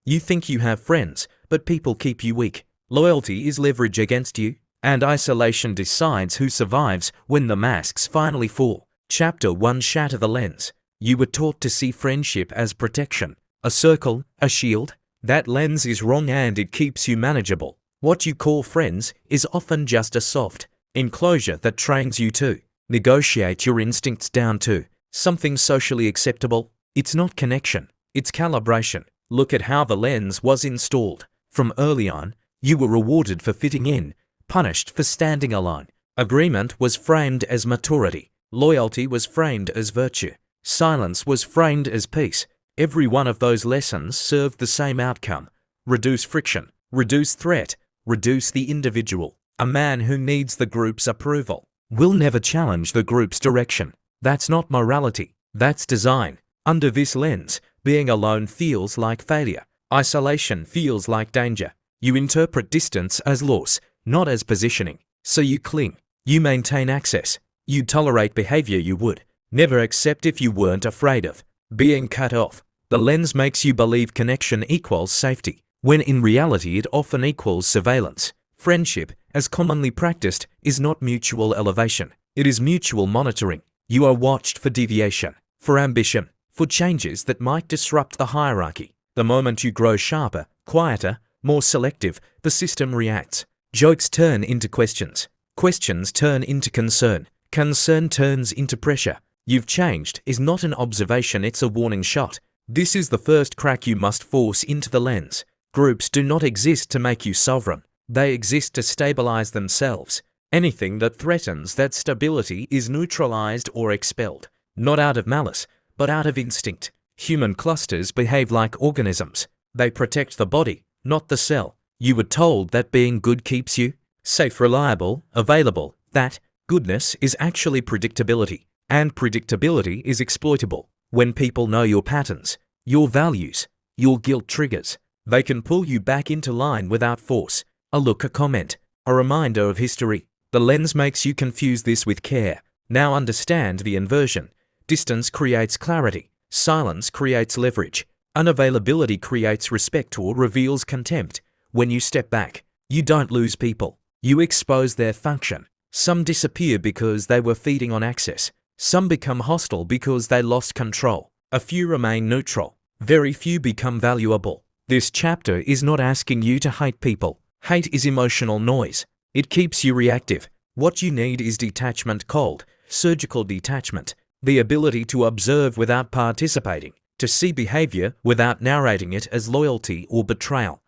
You think you have friends, but people keep you weak. Loyalty is leverage against you, and isolation decides who survives when the masks finally fall. Chapter 1: Shatter the lens. You were taught to see friendship as protection, a circle, a shield. That lens is wrong and it keeps you manageable. What you call friends is often just a soft enclosure that trains you to negotiate your instincts down to something socially acceptable. It's not connection, it's calibration. Look at how the lens was installed. From early on, you were rewarded for fitting in, punished for standing alone. Agreement was framed as maturity. Loyalty was framed as virtue. Silence was framed as peace. Every one of those lessons served the same outcome: reduce friction, reduce threat, reduce the individual. A man who needs the group's approval will never challenge the group's direction. That's not morality, that's design. Under this lens, being alone feels like failure. Isolation feels like danger. You interpret distance as loss, not as positioning. So you cling. You maintain access. You tolerate behavior you would never accept if you weren't afraid of being cut off. The lens makes you believe connection equals safety, when in reality it often equals surveillance. Friendship, as commonly practiced, is not mutual elevation. It is mutual monitoring. You are watched for deviation, for ambition, for changes that might disrupt the hierarchy. The moment you grow sharper, quieter, more selective, the system reacts. Jokes turn into questions. Questions turn into concern. Concern turns into pressure. You've changed is not an observation, it's a warning shot. This is the first crack you must force into the lens. Groups do not exist to make you sovereign. They exist to stabilize themselves. Anything that threatens that stability is neutralized or expelled, not out of malice, but out of instinct. Human clusters behave like organisms. They protect the body, not the cell. You were told that being good keeps you safe, reliable, available. That goodness is actually predictability, and predictability is exploitable. When people know your patterns, your values, your guilt triggers, they can pull you back into line without force. A look, a comment, a reminder of history. The lens makes you confuse this with care. Now understand the inversion. Distance creates clarity. Silence creates leverage. Unavailability creates respect or reveals contempt. When you step back, you don't lose people. You expose their function. Some disappear because they were feeding on access. Some become hostile because they lost control. A few remain neutral. Very few become valuable. This chapter is not asking you to hate people. Hate is emotional noise. It keeps you reactive. What you need is detachment, cold, surgical detachment. The ability to observe without participating. To see behavior without narrating it as loyalty or betrayal.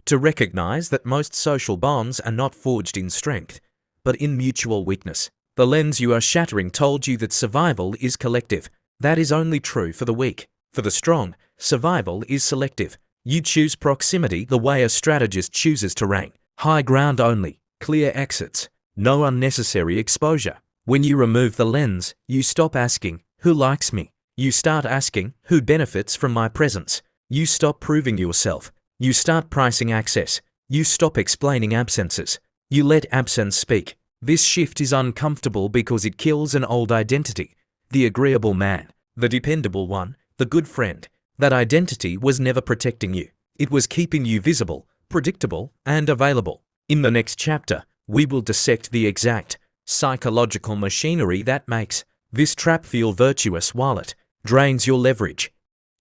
To recognize that most social bonds are not forged in strength, but in mutual weakness. The lens you are shattering told you that survival is collective. That is only true for the weak. For the strong, survival is selective. You choose proximity the way a strategist chooses terrain. High ground only, clear exits, no unnecessary exposure. When you remove the lens, you stop asking, who likes me? You start asking, who benefits from my presence? You stop proving yourself. You start pricing access. You stop explaining absences. You let absence speak. This shift is uncomfortable because it kills an old identity. The agreeable man, the dependable one, the good friend. That identity was never protecting you. It was keeping you visible, predictable, and available. In the next chapter, we will dissect the exact psychological machinery that makes this trap feel virtuous while it drains your leverage.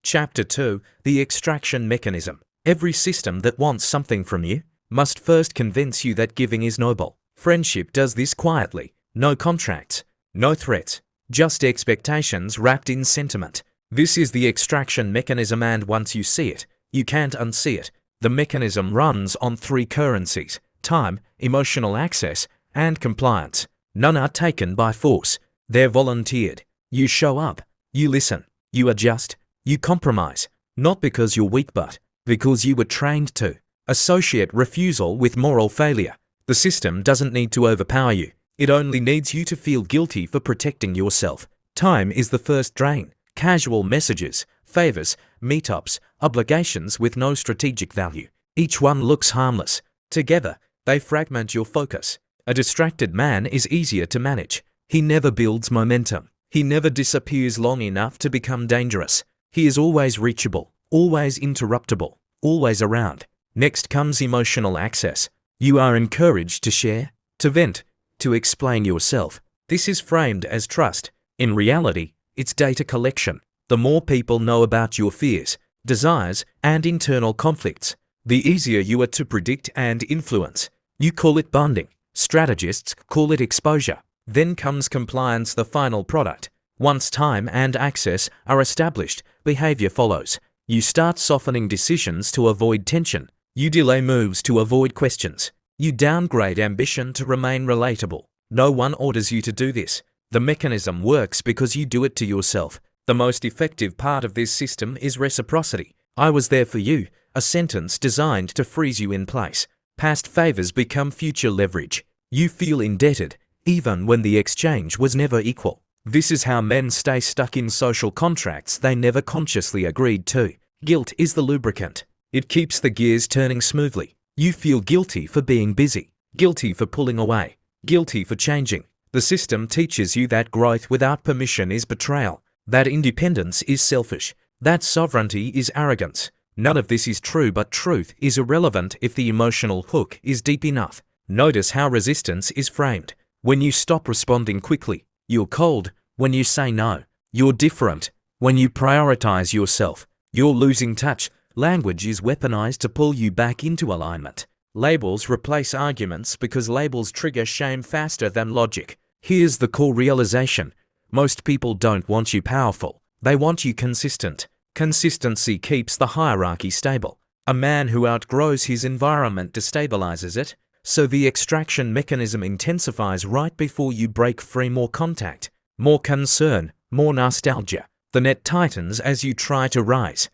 Chapter 2: The Extraction Mechanism. Every system that wants something from you must first convince you that giving is noble. Friendship does this quietly. No contracts, no threats, just expectations wrapped in sentiment. This is the extraction mechanism, and once you see it, you can't unsee it. The mechanism runs on three currencies: time, emotional access, and compliance. None are taken by force. They're volunteered. You show up, you listen, you adjust, you compromise, not because you're weak but because you were trained to. Associate refusal with moral failure. The system doesn't need to overpower you. It only needs you to feel guilty for protecting yourself. Time is the first drain. Casual messages, favors, meetups, obligations with no strategic value. Each one looks harmless. Together, they fragment your focus. A distracted man is easier to manage. He never builds momentum. He never disappears long enough to become dangerous. He is always reachable, always interruptible, always around. Next comes emotional access. You are encouraged to share, to vent, to explain yourself. This is framed as trust. In reality, it's data collection. The more people know about your fears, desires, and internal conflicts, the easier you are to predict and influence. You call it bonding. Strategists call it exposure. Then comes compliance, the final product. Once time and access are established, behavior follows. You start softening decisions to avoid tension. You delay moves to avoid questions. You downgrade ambition to remain relatable. No one orders you to do this. The mechanism works because you do it to yourself. The most effective part of this system is reciprocity. I was there for you, a sentence designed to freeze you in place. Past favors become future leverage. You feel indebted, even when the exchange was never equal. This is how men stay stuck in social contracts they never consciously agreed to. Guilt is the lubricant. It keeps the gears turning smoothly. You feel guilty for being busy, guilty for pulling away, guilty for changing. The system teaches you that growth without permission is betrayal, that independence is selfish, that sovereignty is arrogance. None of this is true, but truth is irrelevant if the emotional hook is deep enough. Notice how resistance is framed. When you stop responding quickly, you're cold. When you say no, you're different. When you prioritize yourself, you're losing touch. Language is weaponized to pull you back into alignment. Labels replace arguments because labels trigger shame faster than logic. Here's the core realization. Most people don't want you powerful. They want you consistent. Consistency keeps the hierarchy stable. A man who outgrows his environment destabilizes it, so the extraction mechanism intensifies right before you break free. More contact, more concern, more nostalgia. The net tightens as you try to rise.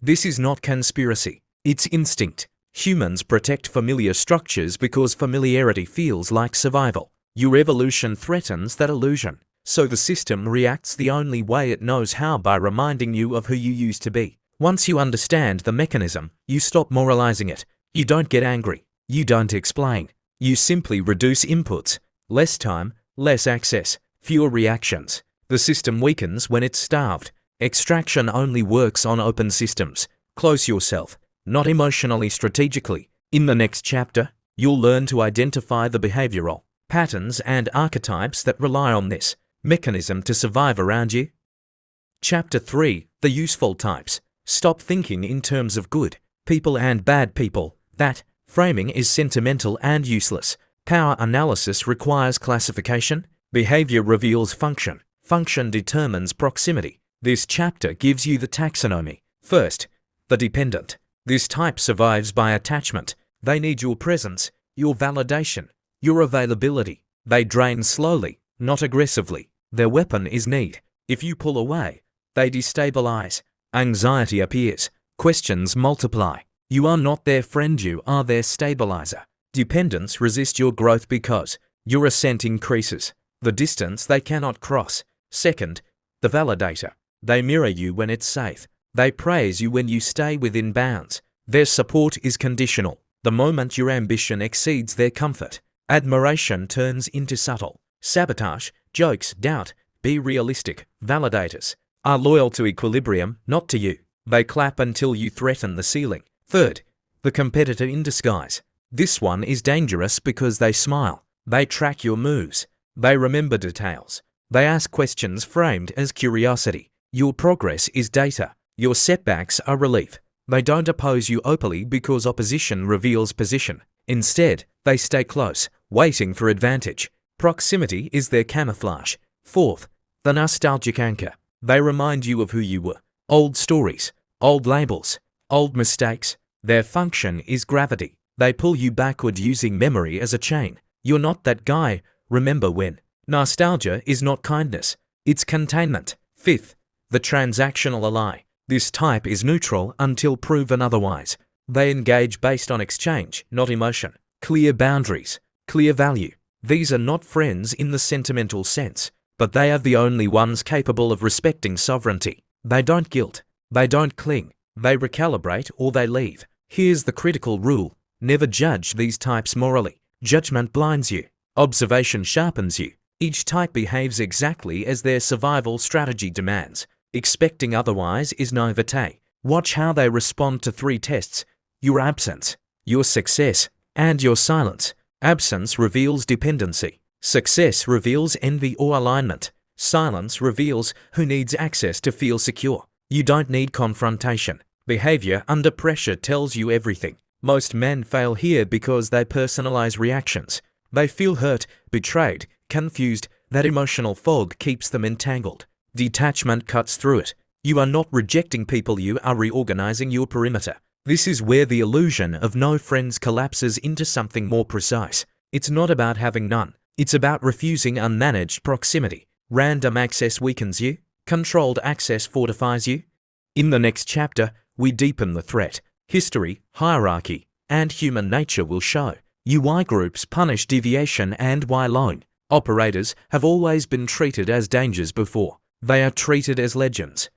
This is not conspiracy. It's instinct. Humans protect familiar structures because familiarity feels like survival. Your evolution threatens that illusion. So the system reacts the only way it knows how, by reminding you of who you used to be. Once you understand the mechanism, you stop moralizing it. You don't get angry. You don't explain. You simply reduce inputs. Less time, less access, fewer reactions. The system weakens when it's starved. Extraction only works on open systems. Close yourself, not emotionally, strategically. In the next chapter, you'll learn to identify the behavioral patterns and archetypes that rely on this mechanism to survive around you. Chapter 3. The useful types. Stop thinking in terms of good people and bad people. That framing is sentimental and useless. Power analysis requires classification. Behavior reveals function. Function determines proximity. This chapter gives you the taxonomy. First, the dependent. This type survives by attachment. They need your presence, your validation, your availability. They drain slowly, not aggressively. Their weapon is need. If you pull away, they destabilize. Anxiety appears. Questions multiply. You are not their friend, you are their stabilizer. Dependents resist your growth because your ascent increases the distance they cannot cross. Second, the validator. They mirror you when it's safe. They praise you when you stay within bounds. Their support is conditional. The moment your ambition exceeds their comfort, admiration turns into subtle sabotage, jokes, doubt. Be realistic. Validators are loyal to equilibrium, not to you. They clap until you threaten the ceiling. Third, the competitor in disguise. This one is dangerous because they smile. They track your moves. They remember details. They ask questions framed as curiosity. Your progress is data. Your setbacks are relief. They don't oppose you openly because opposition reveals position. Instead, they stay close, waiting for advantage. Proximity is their camouflage. Fourth, the nostalgic anchor. They remind you of who you were. Old stories, old labels, old mistakes. Their function is gravity. They pull you backward using memory as a chain. You're not that guy. Remember when. Nostalgia is not kindness. It's containment. Fifth, the transactional ally. This type is neutral until proven otherwise. They engage based on exchange, not emotion. Clear boundaries, clear value. These are not friends in the sentimental sense, but they are the only ones capable of respecting sovereignty. They don't guilt. They don't cling. They recalibrate or they leave. Here's the critical rule. Never judge these types morally. Judgment blinds you. Observation sharpens you. Each type behaves exactly as their survival strategy demands. Expecting otherwise is naivete. Watch how they respond to 3 tests: your absence, your success, and your silence. Absence reveals dependency. Success reveals envy or alignment. Silence reveals who needs access to feel secure. You don't need confrontation. Behavior under pressure tells you everything. Most men fail here because they personalize reactions. They feel hurt, betrayed, confused. That emotional fog keeps them entangled. Detachment cuts through it. You are not rejecting people, you are reorganizing your perimeter. This is where the illusion of no friends collapses into something more precise. It's not about having none. It's about refusing unmanaged proximity. Random access weakens you. Controlled access fortifies you. In the next chapter, we deepen the threat. History, hierarchy, and human nature will show you why groups punish deviation and why lone operators have always been treated as dangers before they are treated as legends.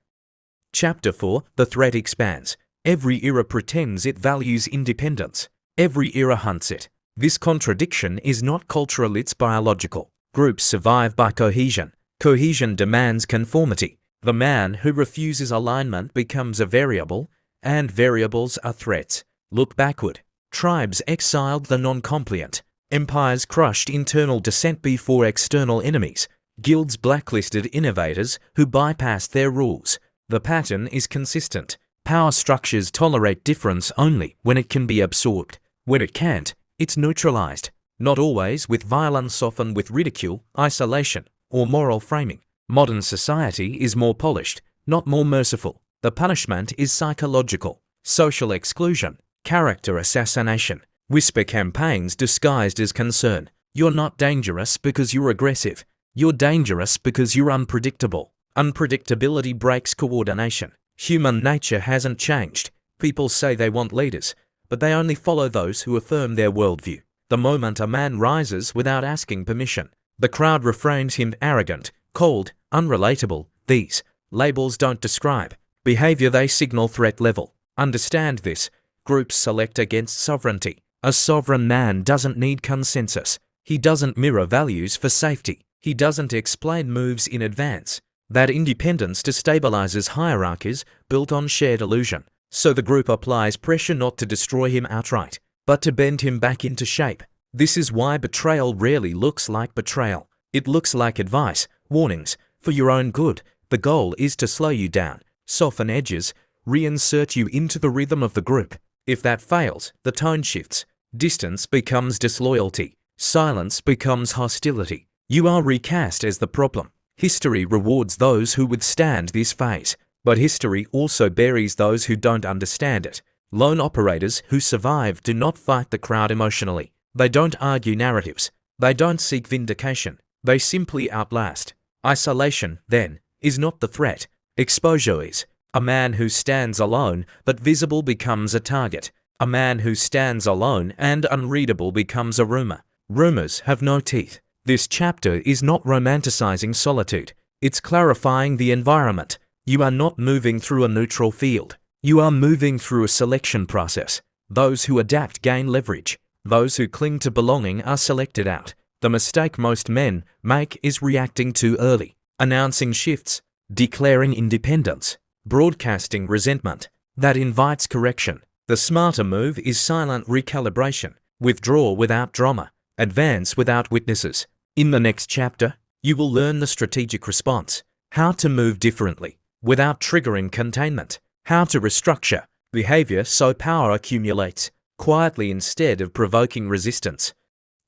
Chapter 4. The threat expands. Every era pretends it values independence. Every era hunts it. This contradiction is not cultural, it's biological. Groups survive by cohesion. Cohesion demands conformity. The man who refuses alignment becomes a variable, and variables are threats. Look backward. Tribes exiled the non-compliant. Empires crushed internal dissent before external enemies. Guilds blacklisted innovators who bypassed their rules. The pattern is consistent. Power structures tolerate difference only when it can be absorbed. When it can't, it's neutralized. Not always with violence, often with ridicule, isolation, or moral framing. Modern society is more polished, not more merciful. The punishment is psychological. Social exclusion, character assassination, whisper campaigns disguised as concern. You're not dangerous because you're aggressive. You're dangerous because you're unpredictable. Unpredictability breaks coordination. Human nature hasn't changed. People say they want leaders, but they only follow those who affirm their worldview. The moment a man rises without asking permission, the crowd reframes him arrogant, cold, unrelatable. These labels don't describe behavior, they signal threat level. Understand this. Groups select against sovereignty. A sovereign man doesn't need consensus. He doesn't mirror values for safety. He doesn't explain moves in advance. That independence destabilizes hierarchies built on shared illusion. So the group applies pressure not to destroy him outright, but to bend him back into shape. This is why betrayal rarely looks like betrayal. It looks like advice, warnings, for your own good. The goal is to slow you down, soften edges, reinsert you into the rhythm of the group. If that fails, the tone shifts. Distance becomes disloyalty. Silence becomes hostility. You are recast as the problem. History rewards those who withstand this phase, but history also buries those who don't understand it. Lone operators who survive do not fight the crowd emotionally. They don't argue narratives. They don't seek vindication. They simply outlast. Isolation, then, is not the threat. Exposure is. A man who stands alone but visible becomes a target. A man who stands alone and unreadable becomes a rumor. Rumors have no teeth. This chapter is not romanticizing solitude. It's clarifying the environment. You are not moving through a neutral field. You are moving through a selection process. Those who adapt gain leverage. Those who cling to belonging are selected out. The mistake most men make is reacting too early, announcing shifts, declaring independence, broadcasting resentment. That invites correction. The smarter move is silent recalibration. Withdraw without drama. Advance without witnesses. In the next chapter, you will learn the strategic response, how to move differently without triggering containment, how to restructure behavior so power accumulates quietly instead of provoking resistance.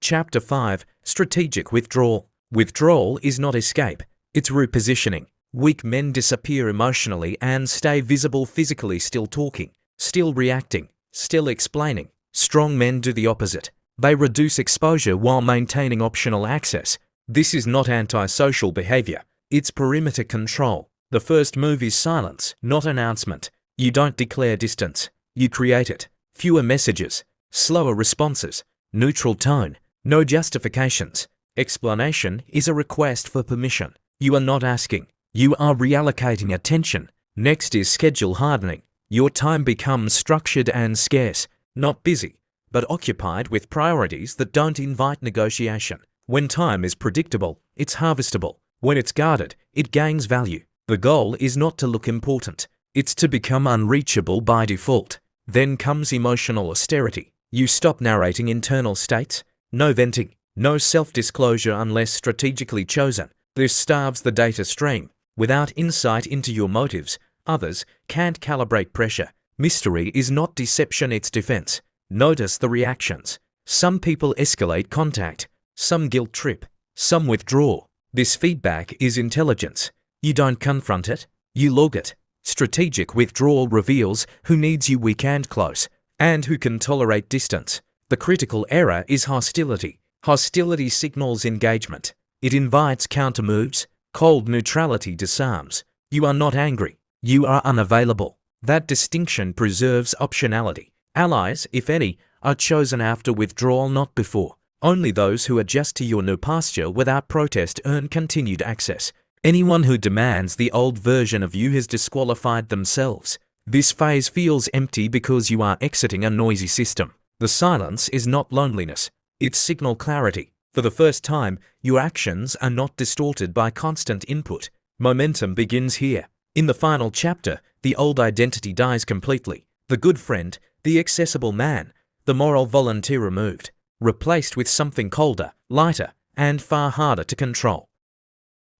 Chapter 5. Strategic withdrawal. Withdrawal is not escape, it's repositioning. Weak men disappear emotionally and stay visible physically, still talking, still reacting, still explaining. Strong men do the opposite. They reduce exposure while maintaining optional access. This is not antisocial behavior, it's perimeter control. The first move is silence, not announcement. You don't declare distance, you create it. Fewer messages, slower responses, neutral tone, no justifications. Explanation is a request for permission. You are not asking, you are reallocating attention. Next is schedule hardening. Your time becomes structured and scarce, not busy, but occupied with priorities that don't invite negotiation. When time is predictable, it's harvestable. When it's guarded, it gains value. The goal is not to look important. It's to become unreachable by default. Then comes emotional austerity. You stop narrating internal states. No venting, no self-disclosure unless strategically chosen. This starves the data stream. Without insight into your motives, others can't calibrate pressure. Mystery is not deception, it's defense. Notice the reactions. Some people escalate contact. Some guilt trip. Some withdraw. This feedback is intelligence. You don't confront it, you log it. Strategic withdrawal reveals who needs you weak and close, and who can tolerate distance. The critical error is hostility. Hostility signals engagement. It invites countermoves. Cold neutrality disarms. You are not angry. You are unavailable. That distinction preserves optionality. Allies, if any, are chosen after withdrawal, not before. Only those who adjust to your new posture without protest earn continued access. Anyone who demands the old version of you has disqualified themselves. This phase feels empty because you are exiting a noisy system. The silence is not loneliness. It's signal clarity. For the first time, your actions are not distorted by constant input. Momentum begins here. In the final chapter, the old identity dies completely. The good friend, the accessible man, the moral volunteer removed, replaced with something colder, lighter, and far harder to control.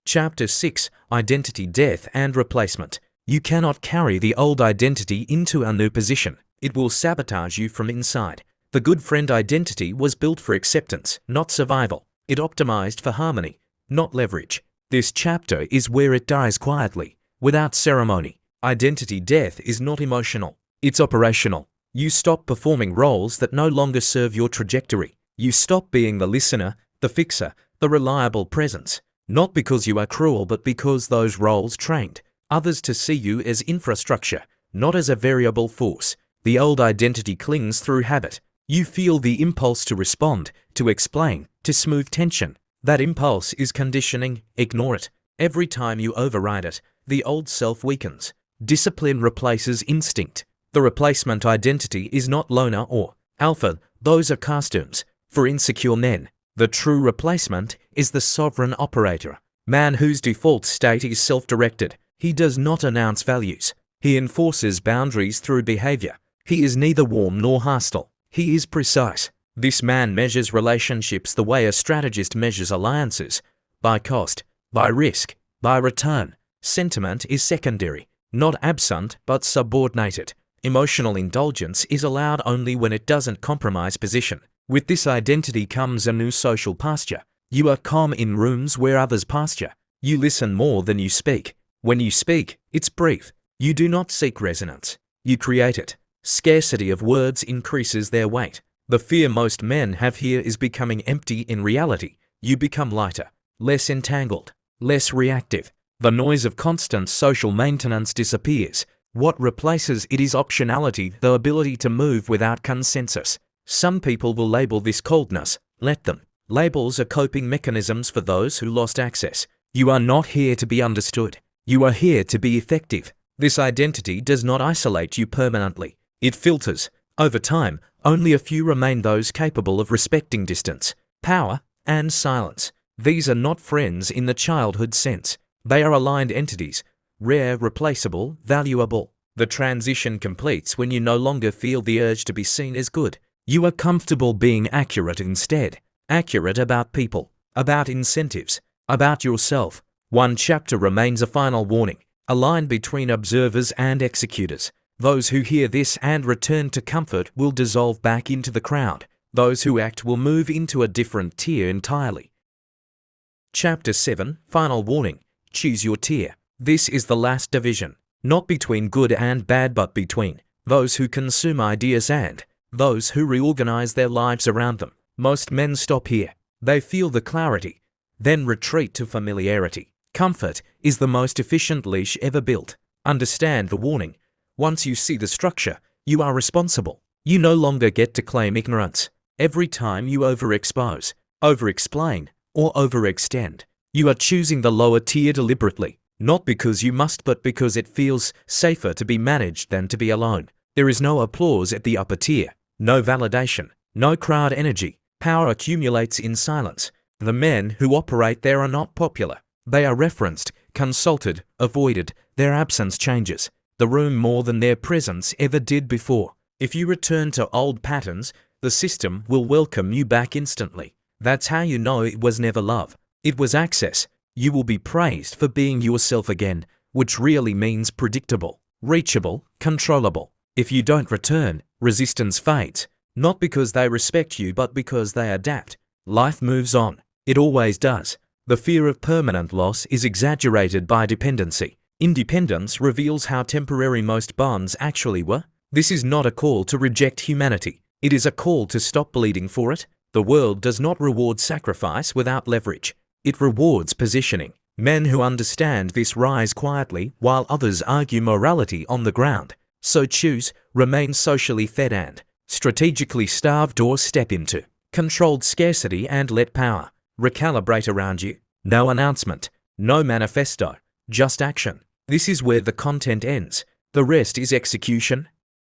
Chapter 6: Identity Death and Replacement. You cannot carry the old identity into a new position. It will sabotage you from inside. The good friend identity was built for acceptance, not survival. It optimized for harmony, not leverage. This chapter is where it dies quietly, without ceremony. Identity death is not emotional, it's operational. You stop performing roles that no longer serve your trajectory. You stop being the listener, the fixer, the reliable presence. Not because you are cruel, but because those roles trained others to see you as infrastructure, not as a variable force. The old identity clings through habit. You feel the impulse to respond, to explain, to smooth tension. That impulse is conditioning. Ignore it. Every time you override it, the old self weakens. Discipline replaces instinct. The replacement identity is not loner or alpha. Those are costumes for insecure men. The true replacement is the sovereign operator. Man whose default state is self-directed. He does not announce values. He enforces boundaries through behavior. He is neither warm nor hostile. He is precise. This man measures relationships the way a strategist measures alliances. By cost, by risk, by return. Sentiment is secondary, not absent but subordinated. Emotional indulgence is allowed only when it doesn't compromise position. With this identity comes a new social posture. You are calm in rooms where others posture. You listen more than you speak. When you speak, it's brief. You do not seek resonance. You create it. Scarcity of words increases their weight. The fear most men have here is becoming empty in reality. You become lighter, less entangled, less reactive. The noise of constant social maintenance disappears. What replaces it is optionality, the ability to move without consensus. Some people will label this coldness. Let them. Labels are coping mechanisms for those who lost access. You are not here to be understood. You are here to be effective. This identity does not isolate you permanently. It filters. Over time, only a few remain, those capable of respecting distance, power, and silence. These are not friends in the childhood sense. They are aligned entities, rare, replaceable, valuable. The transition completes when you no longer feel the urge to be seen as good. You are comfortable being accurate instead. Accurate about people, about incentives, about yourself. One chapter remains, a final warning. A line between observers and executors. Those who hear this and return to comfort will dissolve back into the crowd. Those who act will move into a different tier entirely. Chapter 7, Final Warning. Choose your tier. This is the last division. Not between good and bad, but between those who consume ideas and those who reorganize their lives around them. Most men stop here. They feel the clarity, then retreat to familiarity. Comfort is the most efficient leash ever built. Understand the warning. Once you see the structure, you are responsible. You no longer get to claim ignorance. Every time you overexpose, overexplain, or overextend, you are choosing the lower tier deliberately. Not because you must, but because it feels safer to be managed than to be alone. There is no applause at the upper tier. No validation, no crowd energy. Power accumulates in silence. The men who operate there are not popular. They are referenced, consulted, avoided. Their absence changes. the room more than their presence ever did before. If you return to old patterns, the system will welcome you back instantly. That's how you know it was never love. It was access. You will be praised for being yourself again, which really means predictable, reachable, controllable. If you don't return, resistance fades, not because they respect you but because they adapt. Life moves on. It always does. The fear of permanent loss is exaggerated by dependency. Independence reveals how temporary most bonds actually were. This is not a call to reject humanity. It is a call to stop bleeding for it. The world does not reward sacrifice without leverage. It rewards positioning. Men who understand this rise quietly while others argue morality on the ground. So choose, remain socially fed and strategically starved, or step into controlled scarcity and let power recalibrate around you. No announcement, no manifesto, just action. This is where the content ends. The rest is execution.